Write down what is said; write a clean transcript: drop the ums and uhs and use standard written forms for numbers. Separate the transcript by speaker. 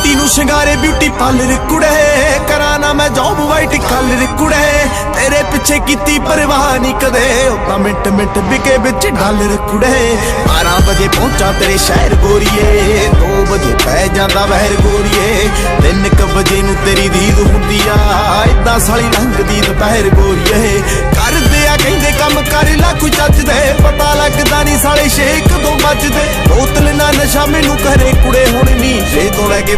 Speaker 1: ਬੇਟੀ ਨੂੰ ਸ਼ਿੰਗਾਰੇ beauty parlour ਕੁੜੇ, ਕਰਾਂ ਨਾ ਮੈਂ ਜੌਬ ਵਾਈਟ ਕਾਲਰ ਕੁੜੇ। ਤੇਰੇ ਪਿੱਛੇ ਕੀਤੀ ਪਰਵਾਹ ਨਹੀਂ ਕਦੇ, ਉਦਾਂ ਮਿੰਟ ਮਿੰਟ ਵਿਕੇ ਵਿੱਚ ਡਾਲਰ ਕੁੜੇ। 12 ਵਜੇ ਪਹੁੰਚਾ ਤੇਰੇ ਸ਼ਹਿਰ ਗੋਰੀਏ, 2 ਵਜੇ ਪੈ ਜਾਂਦਾ ਵਹਿਰ ਗੋਰੀਏ। 3 ਵਜੇ ਨੂੰ ਤੇਰੀ ਦੀਦ ਹੁੰਦੀ ਆ, ਇਦਾਂ ਸਾਲੀ ਲੰਘਦੀ ਦੁਪਹਿਰ ਗੋਰੀਏ। ਕਰਦੇ ਆ ਕਹਿੰਦੇ ਕੰਮ ਕਰ ਲਾ ਕੋਈ ਚੱਜ ਦੇ, ਪਤਾ ਲੱਗਦਾ ਨਹੀਂ ਸਾਲੇ 6 ਕਦੋਂ ਵੱਜਦੇ। ਬੋਤਲ ਨਾ ਨਸ਼ਾ ਮੈਨੂੰ ਕਰੇ ਕੁੜੇ, ਹੁਣ ਨਹੀਂ 6 ਤੋਂ ਲੈ ਕੇ